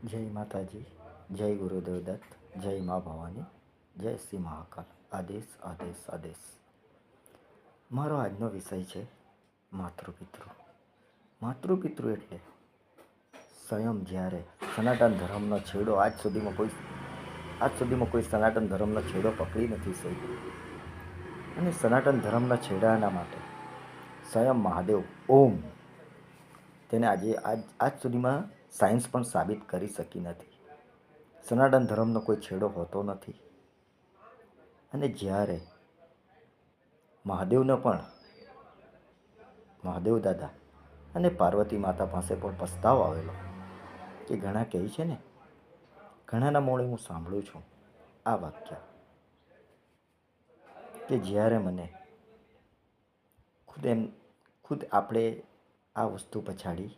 જય માતાજી, જય ગુરુદેવ દત્ત, જય મા ભવાની, જય શ્રી મહાકાલ. આદેશ આદેશ આદેશ. મારો આજનો વિષય છે માતૃપિતૃ. માતૃપિતૃ એટલે સ્વયં જ્યારે સનાતન ધર્મનો છેડો આજ સુધીમાં કોઈ સનાતન ધર્મનો છેડો પકડી નથી શક્યો. અને સનાતન ધર્મના છેડાના માટે સ્વયં મહાદેવ ઓમ તેને આજ સુધીમાં સાયન્સ પણ સાબિત કરી શકી નથી. સનાતન ધર્મનો કોઈ છેડો હોતો નથી. અને જ્યારે મહાદેવ દાદા અને પાર્વતી માતા પાસે પણ પસ્તાવ આવેલો કે ઘણા કહે છે ને, ઘણાના મોડે હું સાંભળું છું આ વાક્ય કે જ્યારે મને ખુદ આપણે આ વસ્તુ પછાડી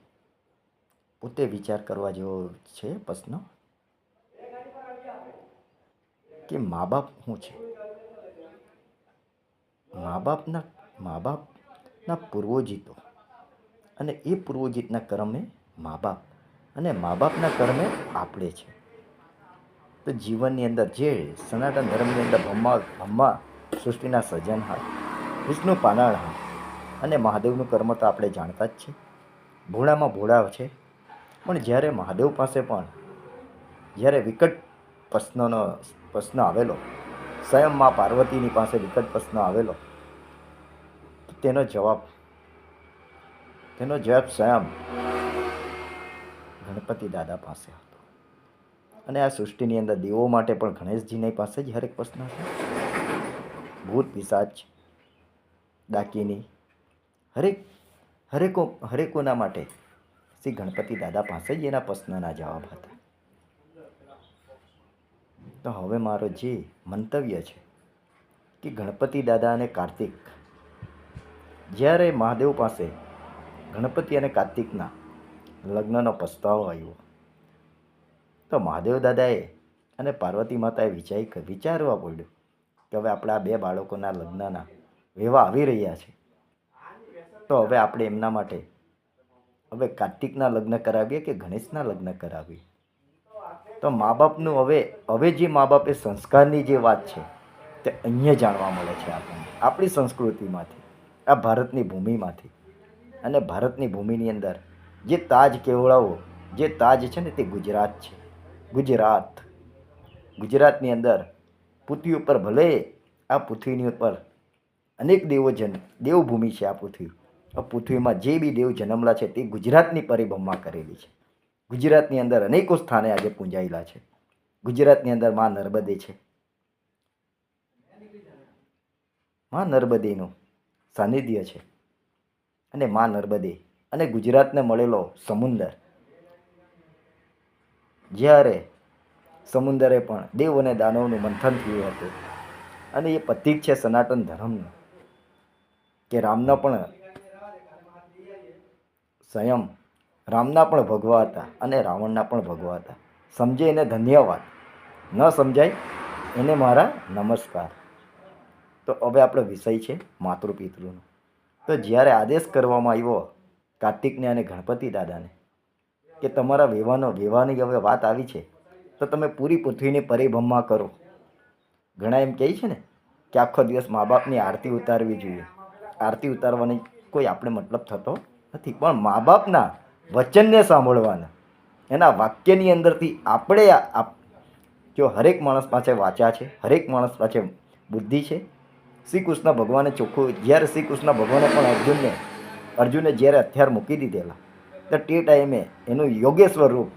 પોતે વિચાર કરવા જેવો છે પ્રશ્ન કે મા બાપ શું છે. મા બાપના પૂર્વજીતો અને એ પૂર્વજીતના કર્મે મા બાપ અને મા બાપના કર્મે આપણે છે. તો જીવનની અંદર જે સનાતન ધર્મની અંદર બ્રહ્મા સૃષ્ટિના સર્જનહાર, વિષ્ણુ પાલનહાર અને મહાદેવનું કર્મ તો આપણે જાણતા જ છે. ભોળામાં ભોળા છે. પણ જ્યારે મહાદેવ પાસે પણ જ્યારે વિકટ પ્રશ્ન આવેલો, સ્વયં મા પાર્વતીની પાસે વિકટ પ્રશ્ન આવેલો, તેનો જવાબ સ્વયં ગણપતિ દાદા પાસે હતો. અને આ સૃષ્ટિની અંદર દેવો માટે પણ ગણેશજીની પાસે જ હરેક પ્રશ્ન છે. ભૂત પિશાચ ડાકીની હરેકોના માટે શ્રી ગણપતિ દાદા પાસે જ એના પ્રશ્નના જવાબ હતા. તો હવે મારો જે મંતવ્ય છે કે ગણપતિ દાદા અને કાર્તિક, જ્યારે મહાદેવ પાસે ગણપતિ અને કાર્તિકના લગ્નનો પ્રસ્તાવ આવ્યો તો મહાદેવ દાદાએ અને પાર્વતી માતાએ વિચારવા પડ્યું કે હવે આપણા બે બાળકોના લગ્નના વેવા આવી રહ્યા છે. તો હવે આપણે એમના માટે હવે કાર્તિકના લગ્ન કરાવીએ કે ગણેશના લગ્ન કરાવીએ. તો મા બાપનું હવે જે મા બાપે સંસ્કારની જે વાત છે તે અહીંયા જાણવા મળે છે આપણને, આપણી સંસ્કૃતિમાંથી, આ ભારતની ભૂમિમાંથી. અને ભારતની ભૂમિની અંદર જે તાજ કેવડાવો, જે તાજ છે ને તે ગુજરાત છે. ગુજરાતની અંદર પૃથ્વી ઉપર, ભલે આ પૃથ્વીની ઉપર અનેક દેવભૂમિ છે. આ પૃથ્વીમાં જે બી દેવ જન્મલા છે તે ગુજરાતની પરિભ્રમા કરેલી છે. ગુજરાતની અંદર અનેકો સ્થાને આજે પૂંજાયેલા છે. ગુજરાતની અંદર માં નર્મદે છે. માં નર્મદેનું સાનિધ્ય છે. અને માં નર્મદે અને ગુજરાતને મળેલો સમુદર, જ્યારે સમુદરે પણ દેવ અને દાનવનું મંથન થયું હતું. અને એ પ્રતીક છે સનાતન ધર્મનું કે રામના પણ ભગવા હતા અને રાવણના પણ ભગવા હતા. સમજે એને ધન્યવાદ, ન સમજાય એને મારા નમસ્કાર. તો હવે આપણો વિષય છે માતૃપિતૃનો. તો જ્યારે આદેશ કરવામાં આવ્યો કાર્તિકને અને ગણપતિ દાદાને કે તમારા વેવાની હવે વાત આવી છે તો તમે પૂરી પૃથ્વીની પરિભ્રમા કરો. ઘણા એમ કહે છે ને કે આખો દિવસ મા બાપની આરતી ઉતારવી જોઈએ. આરતી ઉતારવાની કોઈ આપણે મતલબ થતો નથી, પણ મા બાપના વચનને સાંભળવાના, એના વાક્યની અંદરથી આપણે જો હરેક માણસ પાસે વાચા છે, હરેક માણસ પાસે બુદ્ધિ છે. શ્રી કૃષ્ણ ભગવાને ચોખ્ખું, જ્યારે શ્રી કૃષ્ણ ભગવાને પણ અર્જુને જ્યારે હથિયાર મૂકી દીધેલા તો તે ટાઈમે એનું યોગ્ય સ્વરૂપ,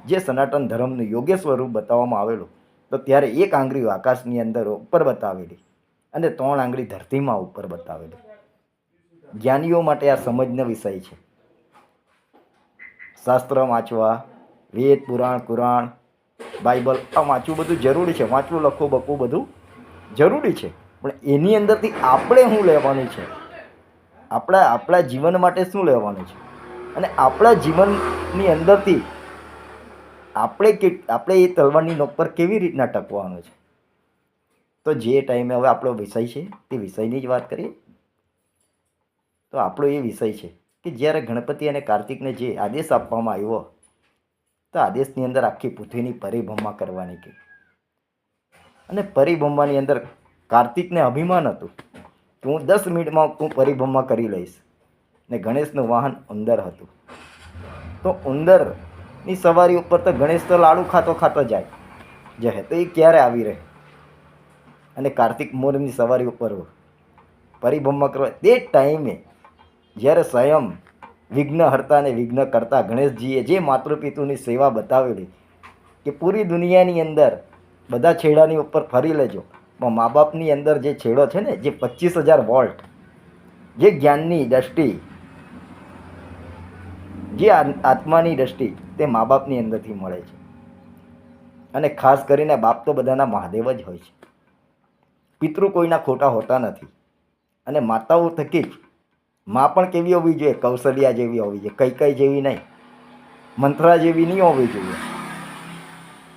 જે સનાતન ધર્મનું યોગ્ય સ્વરૂપ બતાવવામાં આવેલું, તો ત્યારે એક આંગળી આકાશની અંદર ઉપર બતાવેલી અને 3 આંગળી ધરતીમાં ઉપર બતાવેલી. જ્ઞાનીઓ માટે આ સમજનો વિષય છે. શાસ્ત્ર વાંચવા, વેદ પુરાણ કુરાણ બાઇબલ આ વાંચવું બધું જરૂરી છે. વાંચવું લખવું બખવું બધું જરૂરી છે. પણ એની અંદરથી આપણે શું લેવાનું છે, આપણા જીવન માટે શું લેવાનું છે, અને આપણા જીવનની અંદરથી આપણે એ તલવારની નોક પર કેવી રીતના ટકવાનું છે. તો જે ટાઈમે હવે આપણો વિષય છે તે વિષયની જ વાત કરીએ. તો આપણો એ વિષય છે કે જ્યારે ગણપતિ અને કાર્તિકને જે આદેશ આપવામાં આવ્યો તો આદેશની અંદર આખી પૃથ્વીની પરિભ્રમણ કરવાની કહી. અને પરિભ્રમણની અંદર કાર્તિકને અભિમાન હતું કે હું 10 મિનિટમાં હું પરિભ્રમણ કરી લઈશ. ને ગણેશનું વાહન ઉંદર હતું. તો ઉંદરની સવારી ઉપર તો ગણેશ તો લાડુ ખાતો ખાતો જાય તો એ ક્યારે આવી રહે. અને કાર્તિક મોરની સવારી ઉપર પરિભ્રમણ કરવા તે ટાઈમે જ્યારે સ્વયં વિઘ્નહર્તા અને વિઘ્ન કરતા ગણેશજીએ જે માતૃપિતૃની સેવા બતાવેલી કે પૂરી દુનિયાની અંદર બધા છેડાની ઉપર ફરી લેજો, પણ મા બાપની અંદર જે છેડો છે ને, જે 25,000 વોલ્ટ, જે જ્ઞાનની દ્રષ્ટિ, જે આત્માની દ્રષ્ટિ, તે મા બાપની અંદરથી મળે છે. અને ખાસ કરીને બાપ તો બધાના મહાદેવ જ હોય છે. પિતૃ કોઈના ખોટા હોતા નથી. અને માતાઓ થકી જ માં પણ કેવી હોવી જોઈએ? કૌશલ્યા જેવી હોવી જોઈએ, કૈકઈ જેવી નહીં, મંથરા જેવી નહીં હોવી જોઈએ,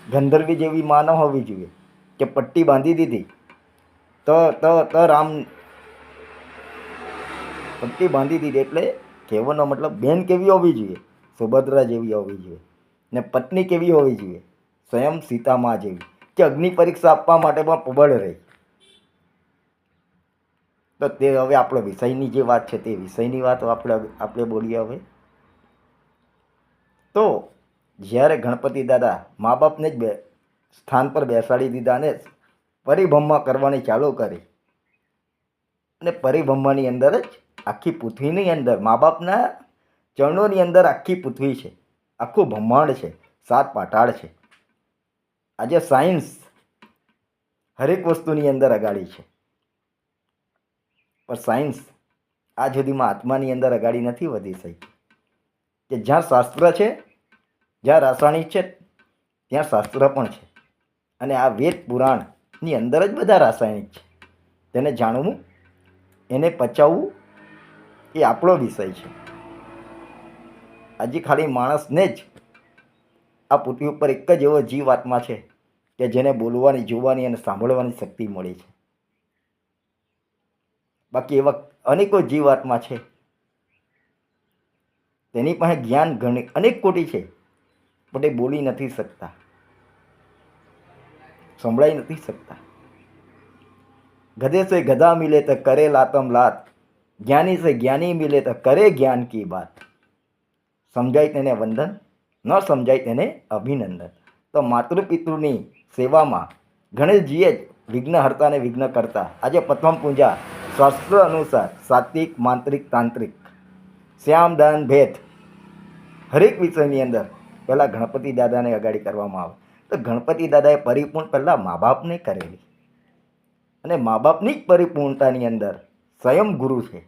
ગંધર્વી જેવી માં ન હોવી જોઈએ કે પટ્ટી બાંધી દીધી તો રામ પટ્ટી બાંધી દીધી એટલે કહેવાનો મતલબ બેન કેવી હોવી જોઈએ? સુભદ્રા જેવી હોવી જોઈએ. ને પત્ની કેવી હોવી જોઈએ? સ્વયં સીતામા જેવી, કે અગ્નિ પરીક્ષા આપવા માટે પણ પ્રબળ રહી. તો તે હવે આપણો વિષયની જે વાત છે તે વિષયની વાત આપણે બોલીએ. હવે તો જ્યારે ગણપતિ દાદા મા બાપને જ સ્થાન પર બેસાડી દીધા અને પરિભ્રમણ કરવાની ચાલુ કરી, અને પરિભ્રમણની અંદર જ આખી પૃથ્વીની અંદર મા બાપના ચરણોની અંદર આખી પૃથ્વી છે, આખું બ્રહ્માંડ છે, 7 પાતાળ છે. આજે સાયન્સ હરેક વસ્તુની અંદર અગાડી છે, પણ સાયન્સ આજ સુધીમાં આત્માની અંદર અગાડી નથી વધી શકી. કે જ્યાં શાસ્ત્ર છે, જ્યાં રાસાયણિક છે, ત્યાં શાસ્ત્ર પણ છે. અને આ વેદ પુરાણની અંદર જ બધા રાસાયણિક છે. તેને જાણવું, એને પચાવવું એ આપણો વિષય છે. આજે ખાલી માણસને જ આ પૃથ્વી ઉપર એક જ એવો જીવ આત્મા છે કે જેને બોલવાની, જોવાની અને સાંભળવાની શક્તિ મળી છે. બાકી એવા અનેકો જીવાત્મા છે, તેની પાસે જ્ઞાન ઘણી અનેક કોટી છે, પણ એ બોલી નથી શકતા, સંભળાઈ નથી શકતા. ગધે સે ગધા મિલે તો કરે લાતમ લાત, જ્ઞાની સે જ્ઞાની મિલે તો કરે જ્ઞાન કી બાત. સમજાય તેને વંદન, ન સમજાય તેને અભિનંદન. તો માતૃપિતૃની સેવામાં ગણેશજીએ જ વિઘ્નહર્તા અને વિઘ્ન કરતા. આજે પ્રથમ પૂજા શાસ્ત્ર અનુસાર સાત્વિક, માંત્રિક, તાંત્રિક, શ્યામ, દાન, ભેદ હરેક વિષયની અંદર પહેલાં ગણપતિ દાદાને અગાડી કરવામાં આવે. તો ગણપતિ દાદાએ પરિપૂર્ણ પહેલાં મા બાપને કરેલી, અને મા બાપની જ પરિપૂર્ણતાની અંદર સ્વયં ગુરુ છે.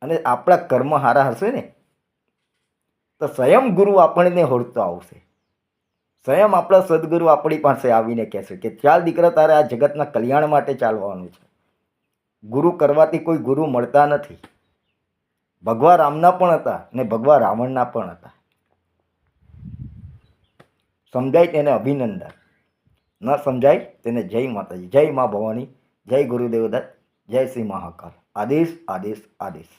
અને આપણા કર્મ સારા હશે ને તો સ્વયં ગુરુ આપણને હોડતો આવશે. સ્વયં આપણા સદગુરુ આપણી પાસે આવીને કહેશે કે ચાલ દીકરા, તારે આ જગતના કલ્યાણ માટે ચાલવાનું છે. ગુરુ કરવાથી કોઈ ગુરુ મળતા નથી. ભગવાન રામના પણ હતા ને ભગવાન રાવણના પણ હતા. સમજાય તેને અભિનંદન, ન સમજાય તેને જય માતાજી, જય મા ભવાની, જય ગુરુદેવ દત્ત, જય શ્રી મહાકાલ. આદેશ આદેશ આદેશ.